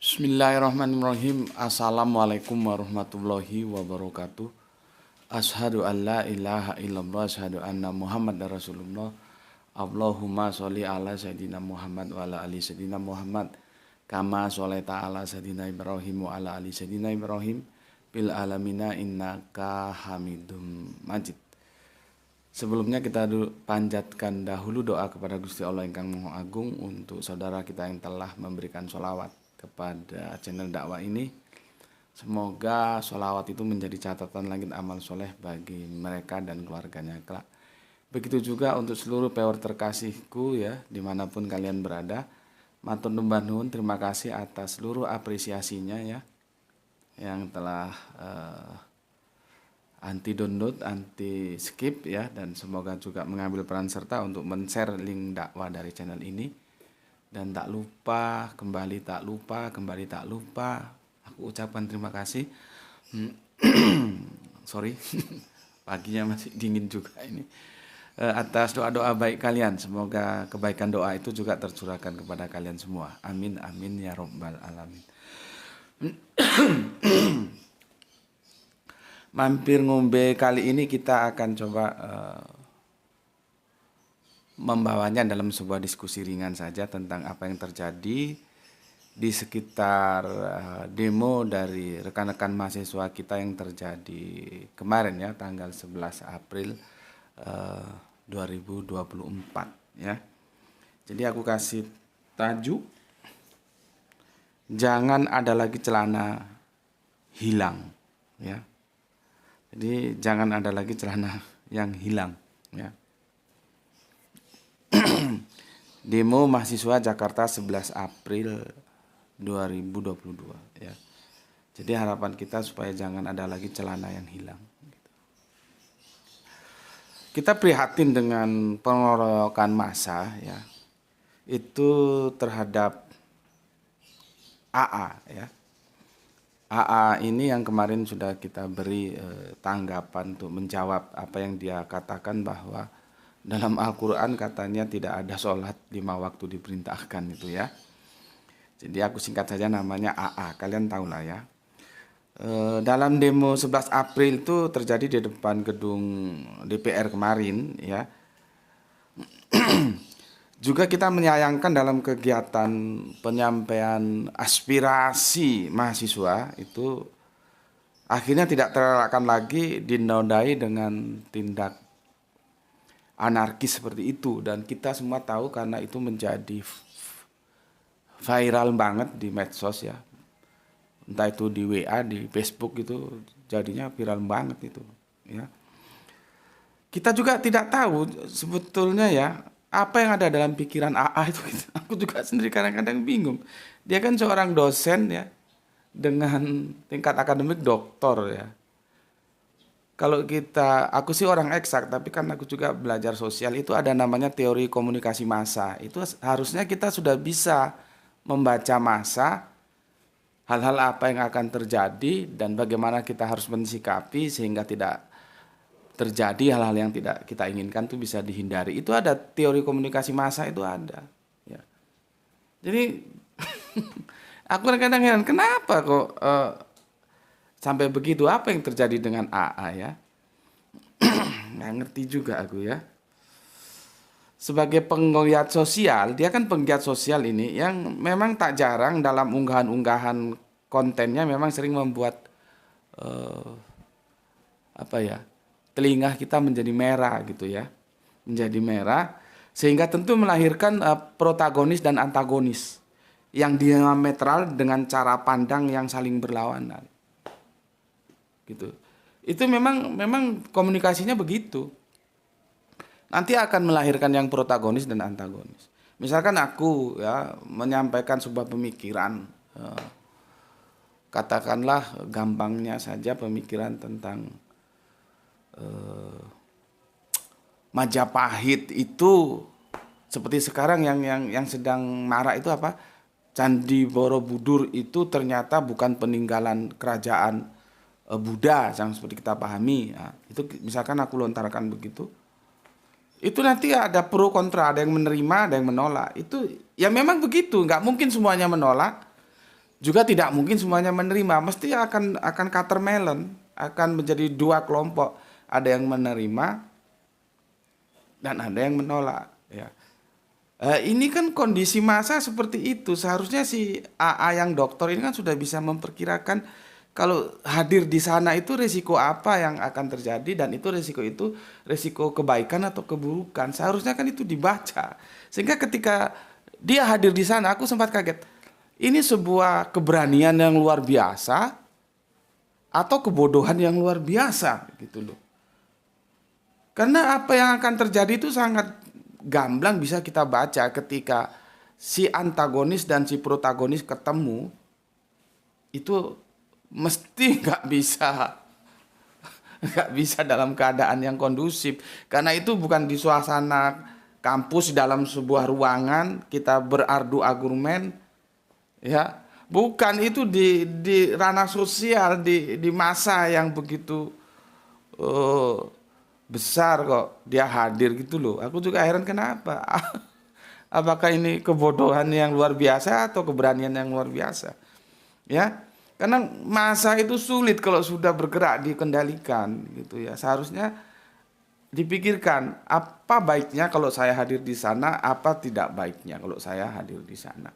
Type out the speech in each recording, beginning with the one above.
Bismillahirrahmanirrahim. Assalamualaikum warahmatullahi wabarakatuh. Ashadu an la ilaha illallah, ashadu anna Muhammad Rasulullah. Allahumma sholli ala sayyidina Muhammad wa ala ali sayyidina Muhammad. Kama sholaita ala sayyidina Ibrahim wa ala ali sayyidina Ibrahim bil alamina innaka hamidum majid. Sebelumnya kita panjatkan dahulu doa kepada Gusti Allah Ingkang Maha Agung untuk saudara kita yang telah memberikan sholawat kepada channel dakwah ini. Semoga sholawat itu menjadi catatan langit amal soleh bagi mereka dan keluarganya kelak. Begitu juga untuk seluruh pewer terkasihku ya, dimanapun kalian berada. Matur numbah nuwun, terima kasih atas seluruh apresiasinya ya, yang telah anti download, anti skip ya, dan semoga juga mengambil peran serta untuk men-share link dakwah dari channel ini. Dan tak lupa, kembali tak lupa, aku ucapkan terima kasih. Sorry, paginya masih dingin juga ini. Atas doa-doa baik kalian, semoga kebaikan doa itu juga tercurahkan kepada kalian semua. Amin, amin ya robbal alamin. Mampir ngombe kali ini kita akan coba membawanya dalam sebuah diskusi ringan saja tentang apa yang terjadi di sekitar demo dari rekan-rekan mahasiswa kita yang terjadi kemarin ya, tanggal 11 April 2024 ya. Jadi aku kasih tajuk, jangan ada lagi celana hilang ya. Jadi jangan ada lagi celana yang hilang ya. Demo mahasiswa Jakarta 11 April 2022 ya. Jadi harapan kita supaya jangan ada lagi celana yang hilang. Kita prihatin dengan pengeroyokan massa ya, itu terhadap AA ya. AA ini yang kemarin sudah kita beri tanggapan untuk menjawab apa yang dia katakan, bahwa dalam Al-Quran katanya tidak ada sholat 5 waktu diperintahkan itu ya. Jadi aku singkat saja namanya AA, kalian tahu lah ya. Dalam demo 11 April itu terjadi di depan gedung DPR kemarin ya. Juga kita menyayangkan dalam kegiatan penyampaian aspirasi mahasiswa itu akhirnya tidak terelakkan lagi dinodai dengan tindak anarkis seperti itu. Dan kita semua tahu karena itu menjadi viral banget di medsos ya. Entah itu di WA, di Facebook, itu jadinya viral banget itu ya. Kita juga tidak tahu sebetulnya ya apa yang ada dalam pikiran AA itu gitu. Aku juga sendiri kadang-kadang bingung. Dia kan seorang dosen ya, dengan tingkat akademik doktor ya. Kalau aku sih orang eksak, tapi kan aku juga belajar sosial, itu ada namanya teori komunikasi massa. Itu harusnya kita sudah bisa membaca massa, hal-hal apa yang akan terjadi dan bagaimana kita harus mensikapi sehingga tidak terjadi hal-hal yang tidak kita inginkan, itu bisa dihindari. Itu ada teori komunikasi massa, itu ada ya. Jadi aku kadang-kadang heran kenapa kok sampai begitu, apa yang terjadi dengan AA ya. Nggak ngerti juga aku ya. Sebagai penggiat sosial, dia kan penggiat sosial ini yang memang tak jarang dalam unggahan-unggahan kontennya memang sering membuat telinga kita menjadi merah gitu ya, menjadi merah, sehingga tentu melahirkan protagonis dan antagonis yang diametral dengan cara pandang yang saling berlawanan gitu. Itu memang komunikasinya begitu, nanti akan melahirkan yang protagonis dan antagonis. Misalkan aku ya menyampaikan sebuah pemikiran, katakanlah gampangnya saja pemikiran tentang Majapahit itu, seperti sekarang yang sedang marak itu apa? Candi Borobudur itu ternyata bukan peninggalan kerajaan Buddha yang seperti kita pahami. Nah, itu misalkan aku lontarkan begitu, itu nanti ada pro kontra, ada yang menerima, ada yang menolak. Itu ya memang begitu, nggak mungkin semuanya menolak. Juga tidak mungkin semuanya menerima, mesti akan watermelon, akan menjadi dua kelompok, ada yang menerima dan ada yang menolak. Ya. Ini kan kondisi masa seperti itu. Seharusnya si AA yang dokter ini kan sudah bisa memperkirakan kalau hadir di sana itu risiko apa yang akan terjadi, dan itu risiko kebaikan atau keburukan. Seharusnya kan itu dibaca. Sehingga ketika dia hadir di sana, aku sempat kaget. Ini sebuah keberanian yang luar biasa atau kebodohan yang luar biasa gitu loh. Karena apa yang akan terjadi itu sangat gamblang bisa kita baca ketika si antagonis dan si protagonis ketemu, itu mesti nggak bisa dalam keadaan yang kondusif, karena itu bukan di suasana kampus dalam sebuah ruangan kita berardu argumen, ya bukan, itu di ranah sosial, di masa yang begitu eh, besar kok dia hadir gitu loh. Aku juga heran kenapa. Apakah ini kebodohan yang luar biasa atau keberanian yang luar biasa? Ya, karena masa itu sulit kalau sudah bergerak dikendalikan gitu ya. Seharusnya dipikirkan apa baiknya kalau saya hadir di sana, apa tidak baiknya kalau saya hadir di sana.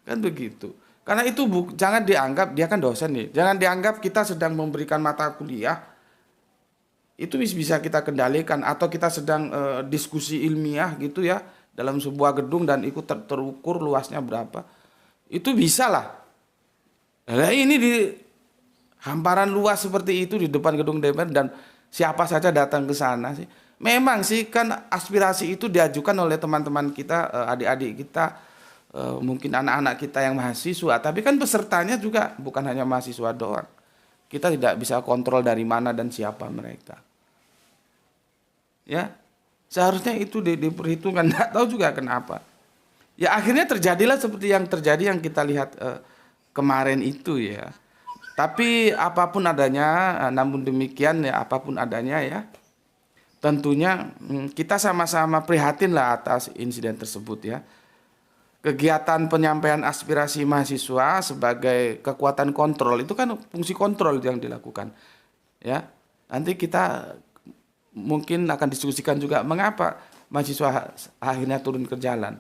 Kan begitu. Karena itu jangan dianggap, dia kan dosen nih. Jangan dianggap kita sedang memberikan mata kuliah itu bisa kita kendalikan, atau kita sedang diskusi ilmiah gitu ya dalam sebuah gedung dan ikut terukur luasnya berapa. Itu bisa lah. Nah, ini di hamparan luas seperti itu di depan gedung DPR dan siapa saja datang ke sana sih. Memang sih kan aspirasi itu diajukan oleh teman-teman kita, adik-adik kita, mungkin anak-anak kita yang mahasiswa, tapi kan pesertanya juga bukan hanya mahasiswa doang. Kita tidak bisa kontrol dari mana dan siapa mereka. Ya, seharusnya itu diperhitungkan. Nggak tahu juga kenapa. Ya akhirnya terjadilah seperti yang terjadi yang kita lihat kemarin itu ya. Tapi apapun adanya, namun demikian ya apapun adanya ya, tentunya kita sama-sama prihatin lah atas insiden tersebut ya. Kegiatan penyampaian aspirasi mahasiswa sebagai kekuatan kontrol itu kan fungsi kontrol yang dilakukan. Ya, nanti kita mungkin akan diskusikan juga mengapa mahasiswa akhirnya turun ke jalan.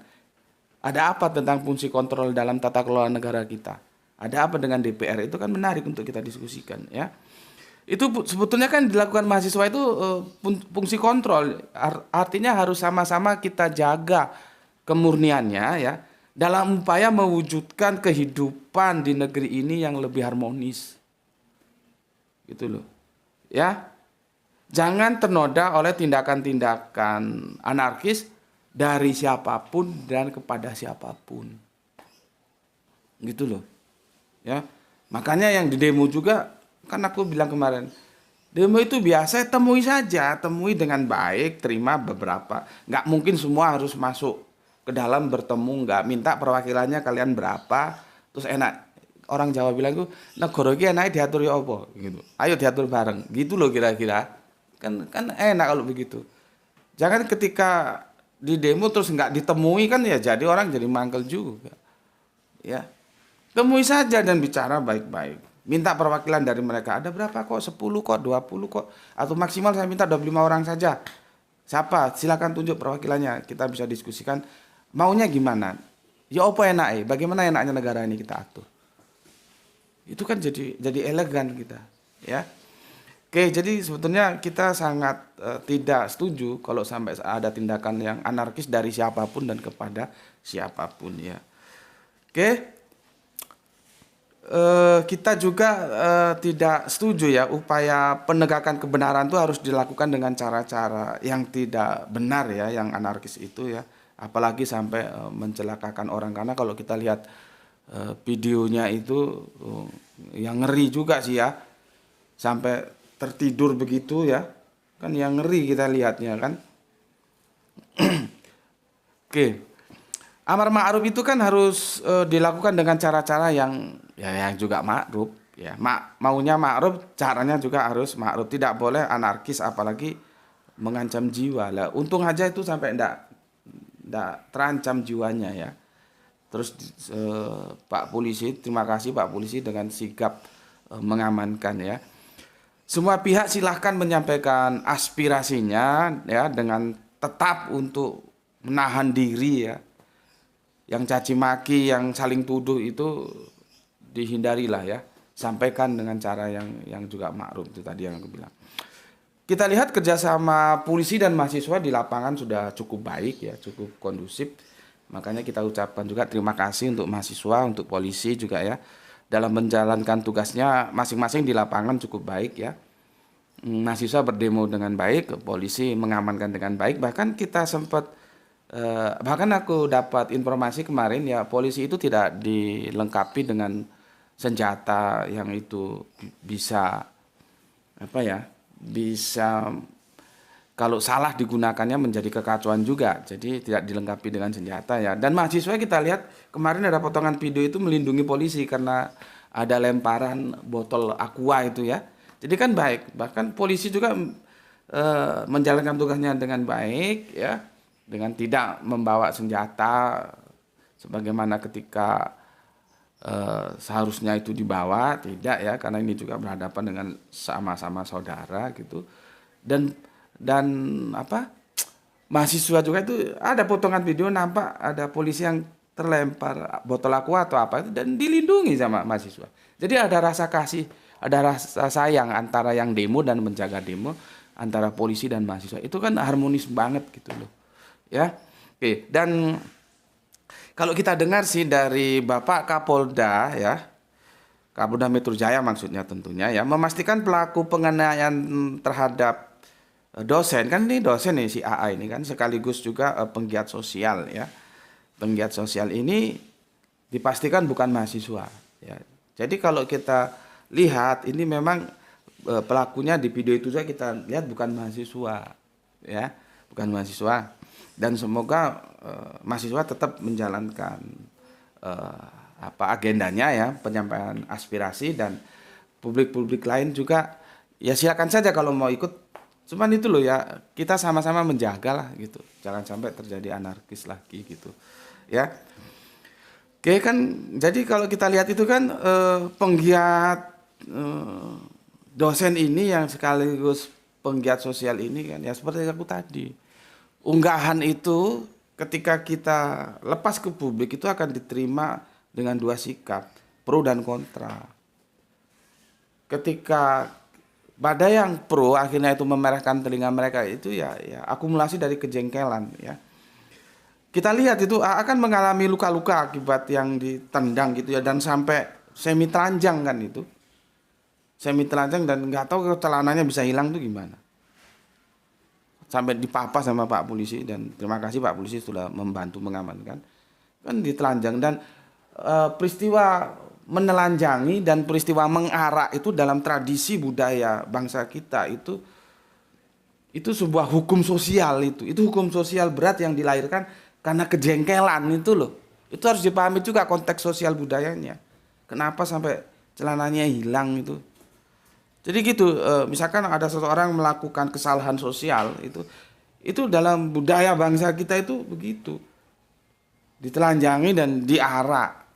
Ada apa tentang fungsi kontrol dalam tata kelola negara kita? Ada apa dengan DPR? Itu kan menarik untuk kita diskusikan ya. Itu sebetulnya kan dilakukan mahasiswa itu fungsi kontrol. Artinya harus sama-sama kita jaga kemurniannya ya dalam upaya mewujudkan kehidupan di negeri ini yang lebih harmonis. Gitu loh. Ya. Jangan ternoda oleh tindakan-tindakan anarkis dari siapapun dan kepada siapapun. Gitu loh. Ya. Makanya yang di demo juga kan aku bilang kemarin, demo itu biasa temui saja, temui dengan baik, terima beberapa. Nggak mungkin semua harus masuk ke dalam bertemu, nggak minta perwakilannya kalian berapa, terus enak. Orang Jawa bilang tuh, negara iki enake diatur ya apa gitu. Ayo diatur bareng. Gitu loh kira-kira. Kan enak kalau begitu. Jangan ketika di demo terus nggak ditemui, kan ya jadi orang jadi mangkel juga. Ya. Temui saja dan bicara baik-baik. Minta perwakilan dari mereka. Ada berapa kok? 10 kok, 20 kok. Atau maksimal saya minta 25 orang saja. Siapa? Silakan tunjuk perwakilannya. Kita bisa diskusikan maunya gimana. Ya apa enaknya? Bagaimana enaknya negara ini kita atur. Itu kan jadi elegan kita, ya. Oke, jadi sebetulnya kita sangat tidak setuju kalau sampai ada tindakan yang anarkis dari siapapun dan kepada siapapun ya. Oke, kita juga tidak setuju ya upaya penegakan kebenaran itu harus dilakukan dengan cara-cara yang tidak benar ya, yang anarkis itu ya. Apalagi sampai mencelakakan orang, karena kalau kita lihat videonya itu yang ngeri juga sih ya, sampai tertidur begitu ya, kan yang ngeri kita lihatnya kan. Oke, amar ma'ruf itu kan harus dilakukan dengan cara-cara yang juga ma'ruf ya. Maunya ma'ruf, caranya juga harus ma'ruf, tidak boleh anarkis apalagi mengancam jiwa lah. Untung aja itu sampai ndak terancam jiwanya ya. Terus Pak Polisi, terima kasih Pak Polisi dengan sigap mengamankan ya. Semua pihak silahkan menyampaikan aspirasinya ya dengan tetap untuk menahan diri ya. Yang caci maki, yang saling tuduh itu dihindarilah ya. Sampaikan dengan cara yang juga maklum, itu tadi yang aku bilang. Kita lihat kerjasama polisi dan mahasiswa di lapangan sudah cukup baik ya, cukup kondusif. Makanya kita ucapkan juga terima kasih untuk mahasiswa, untuk polisi juga ya. Dalam menjalankan tugasnya masing-masing di lapangan cukup baik ya. Mahasiswa berdemo dengan baik, polisi mengamankan dengan baik. Bahkan kita sempat, bahkan aku dapat informasi kemarin ya, polisi itu tidak dilengkapi dengan senjata yang itu bisa apa ya, bisa kalau salah digunakannya menjadi kekacauan juga. Jadi tidak dilengkapi dengan senjata ya. Dan mahasiswa kita lihat kemarin ada potongan video itu melindungi polisi karena ada lemparan botol aqua itu ya. Jadi kan baik. Bahkan polisi juga menjalankan tugasnya dengan baik ya, dengan tidak membawa senjata sebagaimana ketika seharusnya itu dibawa, tidak ya, karena ini juga berhadapan dengan sama-sama saudara gitu. Dan apa, mahasiswa juga itu ada potongan video nampak ada polisi yang terlempar botol aqua atau apa itu dan dilindungi sama mahasiswa. Jadi ada rasa kasih, ada rasa sayang antara yang demo dan menjaga demo, antara polisi dan mahasiswa. Itu kan harmonis banget gitu loh. Ya. Oke, dan kalau kita dengar sih dari Bapak Kapolda ya, Kapolda Metro Jaya maksudnya tentunya ya, memastikan pelaku penganiayaan terhadap dosen, kan ini dosen nih si AA ini kan sekaligus juga penggiat sosial ya. Penggiat sosial ini dipastikan bukan mahasiswa ya. Jadi kalau kita lihat ini memang pelakunya di video itu saja kita lihat bukan mahasiswa ya, bukan mahasiswa. Dan semoga mahasiswa tetap menjalankan agendanya ya, penyampaian aspirasi, dan publik-publik lain juga ya silakan saja kalau mau ikut. Cuman itu loh ya, kita sama-sama menjaga lah gitu, jangan sampai terjadi anarkis lagi gitu ya. Oke kan, jadi kalau kita lihat itu kan penggiat dosen ini yang sekaligus penggiat sosial ini kan ya, seperti aku tadi, unggahan itu ketika kita lepas ke publik itu akan diterima dengan dua sikap, pro dan kontra. Ketika pada yang pro akhirnya itu memerahkan telinga mereka itu ya akumulasi dari kejengkelan ya. Kita lihat itu akan mengalami luka-luka akibat yang ditendang gitu ya, dan sampai semi telanjang kan itu. Semi telanjang dan nggak tahu celananya bisa hilang tuh gimana. Sampai dipapa sama Pak Polisi, dan terima kasih Pak Polisi sudah membantu mengamankan. Kan ditelanjang, dan peristiwa menelanjangi dan peristiwa mengarak itu dalam tradisi budaya bangsa kita itu sebuah hukum sosial, itu hukum sosial berat yang dilahirkan karena kejengkelan itu loh. Itu harus dipahami juga konteks sosial budayanya. Kenapa sampai celananya hilang itu. Jadi gitu, misalkan ada seseorang melakukan kesalahan sosial itu dalam budaya bangsa kita itu begitu, ditelanjangi dan diarak,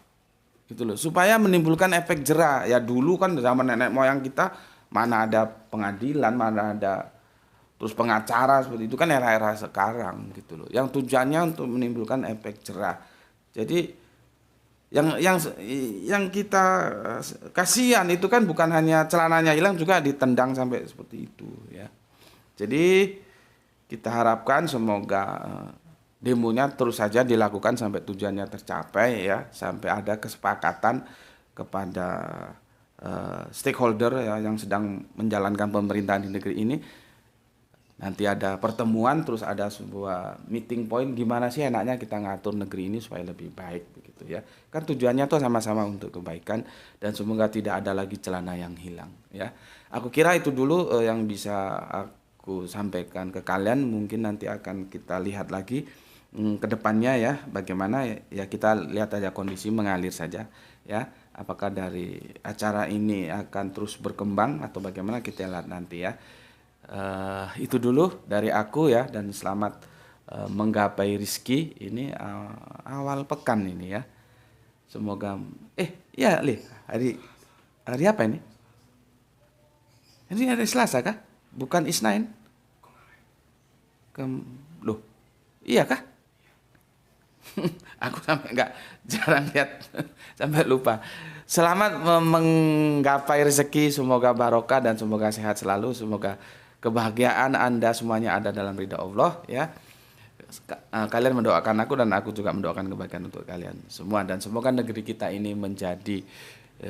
gitu loh, supaya menimbulkan efek jera. Ya dulu kan zaman nenek moyang kita mana ada pengadilan, mana ada terus pengacara seperti itu kan era-era sekarang gitu loh, yang tujuannya untuk menimbulkan efek jera. Jadi yang kita kasihan itu kan bukan hanya celananya hilang, juga ditendang sampai seperti itu ya. Jadi kita harapkan semoga demonya terus saja dilakukan sampai tujuannya tercapai ya, sampai ada kesepakatan kepada stakeholder ya, yang sedang menjalankan pemerintahan di negeri ini. Nanti ada pertemuan, terus ada sebuah meeting point, gimana sih enaknya kita ngatur negeri ini supaya lebih baik begitu ya. Kan tujuannya tuh sama-sama untuk kebaikan, dan semoga tidak ada lagi celana yang hilang ya. Aku kira itu dulu yang bisa aku sampaikan ke kalian. Mungkin nanti akan kita lihat lagi ke depannya ya, bagaimana ya, kita lihat aja kondisi mengalir saja ya. Apakah dari acara ini akan terus berkembang atau bagaimana, kita lihat nanti ya. Itu dulu dari aku ya, dan selamat menggapai rizki ini awal pekan ini ya. Semoga ya Li, hari apa ini? Ini hari Selasa kah? Bukan Isnin? Loh, iya kah? Aku sampai jarang lihat sampai lupa. Selamat menggapai rezeki, semoga barokah dan semoga sehat selalu, semoga kebahagiaan Anda semuanya ada dalam ridha Allah ya. Kalian mendoakan aku dan aku juga mendoakan kebaikan untuk kalian semua, dan semoga negeri kita ini menjadi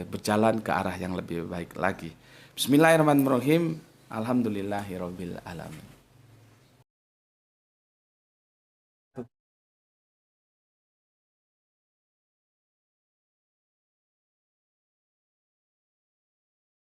berjalan ke arah yang lebih baik lagi. Bismillahirrahmanirrahim. Alhamdulillahirabbil alamin.